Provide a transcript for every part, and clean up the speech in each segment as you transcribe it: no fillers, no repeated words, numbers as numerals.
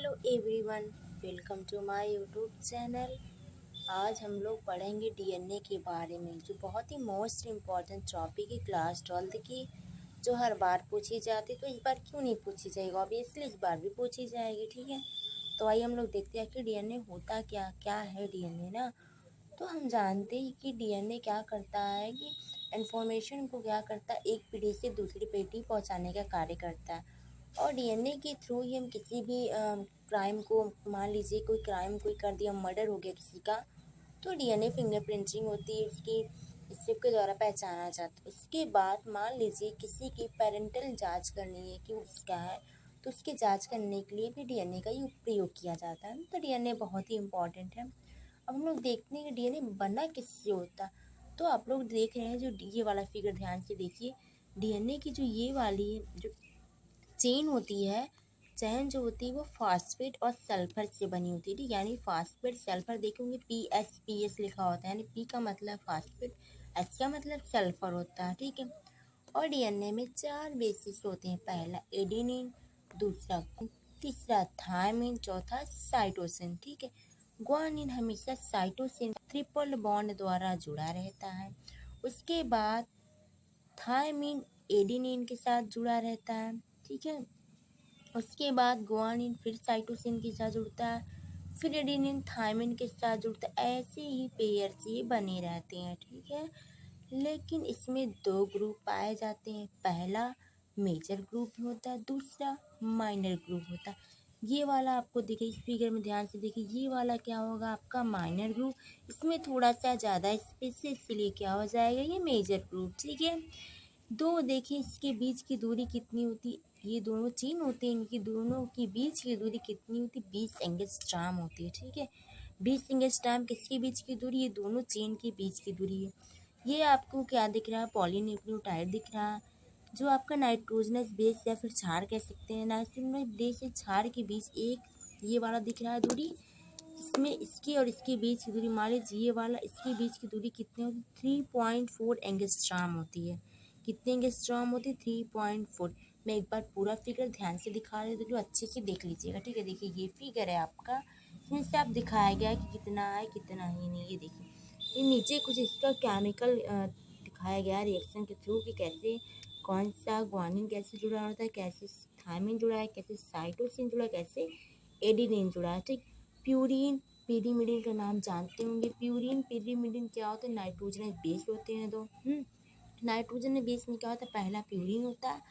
Hello everyone, welcome to my YouTube channel. आज हम लोग पढ़ेंगे डीएनए के बारे में, जो बहुत ही मोस्ट इम्पॉर्टेंट टॉपिक है क्लास 12 की, जो हर बार पूछी जाती। तो इस बार क्यों नहीं पूछी जाएगी, ऑब्वियसली इस बार भी पूछी जाएगी। ठीक है, तो आइए हम लोग देखते हैं कि डीएनए होता क्या क्या है डीएनए ना। तो हम जानते हैं कि डीएनए क्या करता है कि इन्फॉर्मेशन को क्या करता है, एक पीढ़ी से दूसरी पीढ़ी पहुंचाने का कार्य करता है। और डीएनए के थ्रू ही हम किसी भी क्राइम को, मान लीजिए कोई क्राइम कोई कर दिया, मर्डर हो गया किसी का, तो डीएनए फिंगरप्रिंटिंग होती है उसकी, स्ट्रिप के द्वारा पहचाना जाता है। उसके बाद मान लीजिए किसी की पेरेंटल जांच करनी है कि उसका है, तो उसकी जांच करने के लिए भी डीएनए का ही प्रयोग किया जाता है। तो डीएनए बहुत ही इम्पोर्टेंट है। अब हम लोग देखते हैं कि डीएनए बना किससे होता। तो आप लोग देख रहे हैं, जो ये वाला फिगर ध्यान से देखिए, डीएनए की जो ये वाली जो चेन होती है, चैन जो होती है वो फास्फेट और सल्फर से बनी होती है। ठीक, यानी फास्फेट सल्फर देखेंगे, पी एस लिखा होता है, यानी पी का मतलब फास्फेट, एस का मतलब सल्फर होता है। ठीक है, और डीएनए में 4 बेसिस होते हैं। पहला एडेनिन, दूसरा, तीसरा थायमिन, चौथा साइटोसिन। ठीक है, ग्वानिन हमेशा साइटोसिन ट्रिपल बॉन्ड द्वारा जुड़ा रहता है। उसके बाद थायमिन एडेनिन के साथ जुड़ा रहता है। ठीक है, उसके बाद ग्वानिन फिर साइटोसिन के साथ जुड़ता है, फिर एडेनिन थायमिन के साथ जुड़ता है। ऐसे ही पेयर से बने रहते हैं। ठीक है, लेकिन इसमें 2 ग्रुप पाए जाते हैं। पहला मेजर ग्रुप होता है, दूसरा माइनर ग्रुप होता है। ये वाला आपको देखिए, इस फिगर में ध्यान से देखिए, ये वाला क्या होगा आपका माइनर ग्रुप। इसमें थोड़ा सा ज़्यादा स्पेस है, इसलिए क्या हो जाएगा ये मेजर ग्रुप। ठीक है, दो देखिए इसके बीच की दूरी कितनी होती, ये दोनों चेन होते हैं, इनकी दोनों की बीच की दूरी कितनी होती, 20 एंगस्ट्रॉम होती है। ठीक है, 20 एंगस्ट्रॉम किसके बीच की दूरी, ये दोनों चेन के बीच की दूरी है। ये आपको क्या दिख रहा है, पॉलीन्यूक्लियोटाइड दिख रहा है, जो आपका नाइट्रोजनस बेस या फिर क्षार कह सकते हैं। नाइट्रोजनस बेस या क्षार के बीच एक ये वाला दिख रहा है दूरी, इसमें इसकी और इसके बीच की दूरी, मान लीजिए ये वाला, इसके बीच की दूरी कितनी होती, 3.4 एंगस्ट्रॉम होती है। कितने एंगस्ट्रॉम होती है, 3.4। मैं एक बार पूरा फिगर ध्यान से दिखा रही हूँ, तो अच्छे से देख लीजिएगा। ठीक है, देखिए ये फिगर है आपका, इसमें से आप दिखाया गया है कि कितना है कितना ही नहीं। ये देखिए, ये नीचे कुछ इसका केमिकल दिखाया गया है रिएक्शन के थ्रू, कि कैसे कौन सा ग्वानिन कैसे जुड़ा होता है, कैसे थायमिन जुड़ा है, कैसे साइटोसिन जुड़ा है, कैसे एडेनिन जुड़ा है। ठीक, प्यूरिन पिरीमिडिन का नाम जानते होंगे। प्यूरिन पिरीमिडिन क्या होता है, नाइट्रोजनस बेस होते हैं दो। नाइट्रोजन बेस में क्या होता है, पहला प्यूरिन होता है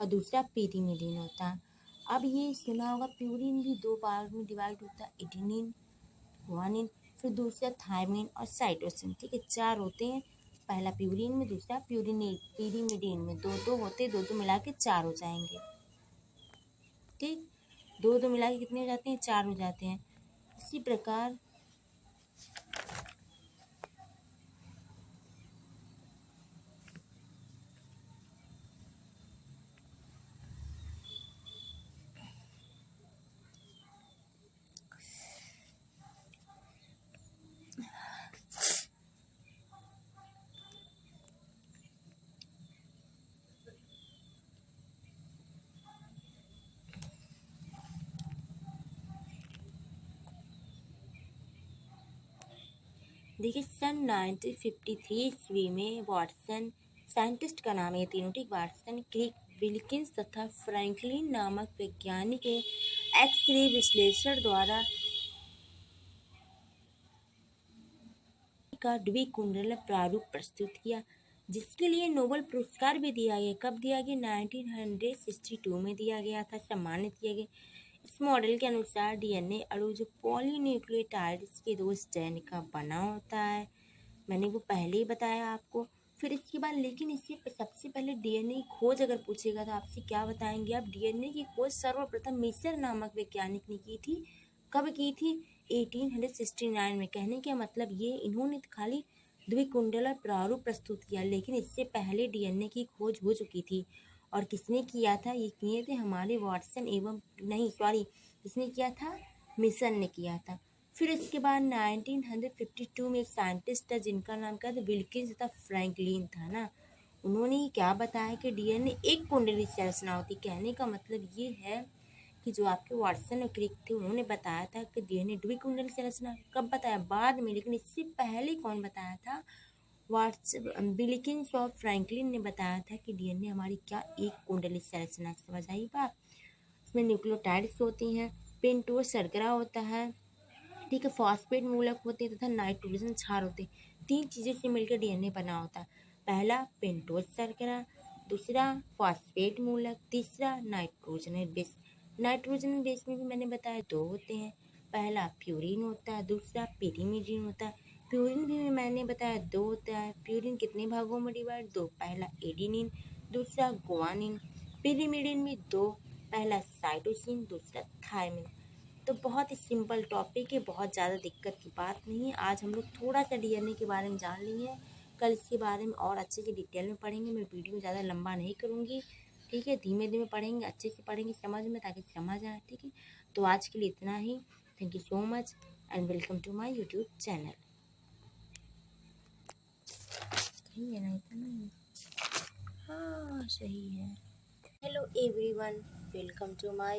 और दूसरा पिरीमिडिन होता है। अब ये सुना होगा, प्यूरिन भी 2 पार्ट में डिवाइड होता है, एडेनिन, ग्वानिन, फिर दूसरा थायमिन और साइटोसिन। ठीक है, 4 होते हैं, पहला प्यूरिन में, दूसरा पिरीमिडिन में। दो होते, दो मिला के 4 हो जाएंगे। ठीक, दो मिला के कितने हो जाते हैं, 4 हो जाते हैं। इसी प्रकार देखिए, सन 1953 ईस्वी में वाटसन, साइंटिस्ट का नाम है ये तीनों, ठीक, वाटसन, क्रिक, विल्किंस तथा फ्रैंकलिन नामक वैज्ञानिक के एक्स-रे विश्लेषण द्वारा का द्विकुंडल प्रारूप प्रस्तुत किया, जिसके लिए नोबेल पुरस्कार भी दिया गया। कब दिया गया, 1962 में दिया गया था, सम्मानित किया गया। इस मॉडल के अनुसार डीएनए अणु जो पॉलीन्यूक्लियोटाइड्स के 2 स्ट्रैंड का बना होता है, मैंने वो पहले ही बताया आपको। फिर इसके बाद, लेकिन इससे सबसे पहले डीएनए की खोज अगर पूछेगा तो आपसे क्या बताएंगे आप, डीएनए की खोज सर्वप्रथम मिसर नामक वैज्ञानिक ने की थी। कब की थी, 1869 में। कहने का मतलब ये, इन्होंने खाली द्विकुंडल प्रारूप प्रस्तुत किया, लेकिन इससे पहले डीएनए की खोज हो चुकी थी। और किसने किया था, ये किए थे हमारे वाटसन एवं, नहीं सॉरी, किसने किया था, मिशन ने किया था। फिर इसके बाद 1952 में एक साइंटिस्ट था जिनका नाम क्या था, विल्किंस तथा फ्रैंकलिन था ना। उन्होंने क्या बताया कि डीएनए एक कुंडली से रचना होती। कहने का मतलब ये है कि कि जो आपके वाटसन और क्रिक थे उन्होंने बताया था कि डीएनए द्विकुंडल संरचना। कब बताया? बाद में, लेकिन इससे पहले कौन बताया था? विल्किंस और फ्रैंकलिन ने बताया था कि डीएनए हमारी क्या एक कुंडली संरचना। समझ आई बात? इसमें न्यूक्लियोटाइड्स होती हैं, पेंटोज शर्करा होता है, ठीक है, फॉस्फेट मूलक होते हैं तथा नाइट्रोजन क्षार होते हैं। 3 चीज़ों से मिलकर डीएनए बना होता है। पहला पेंटोज शर्करा, दूसरा फॉस्फेट मूलक, तीसरा नाइट्रोजन बेस। नाइट्रोजन बेस में भी मैंने बताया 2 होते हैं। पहला प्यूरिन होता है, दूसरा पिरीमिडीन होता है। प्यूरिन भी मैंने बताया 2 होता है। प्यूरिन कितने भागों में डिवाइड? 2। पहला एडिनिन, दूसरा गुआनिन। पिरीमिडीन में 2, पहला साइटोसिन, दूसरा थायमिन। तो बहुत ही सिंपल टॉपिक है, बहुत ज़्यादा दिक्कत की बात नहीं है। आज हम लोग थोड़ा सा डीएनए के बारे में जान लिए हैं, कल इसके बारे में और अच्छे से डिटेल में पढ़ेंगे। मैं वीडियो ज़्यादा लंबा नहीं करूँगी, ठीक है, धीमे धीमे पढ़ेंगे, अच्छे से पढ़ेंगे समझ में, ताकि समझ आए, ठीक है। तो आज के लिए इतना ही। Thank you so much and welcome to my YouTube channel. सही है ना? इतना? हाँ सही है। Hello everyone, welcome to my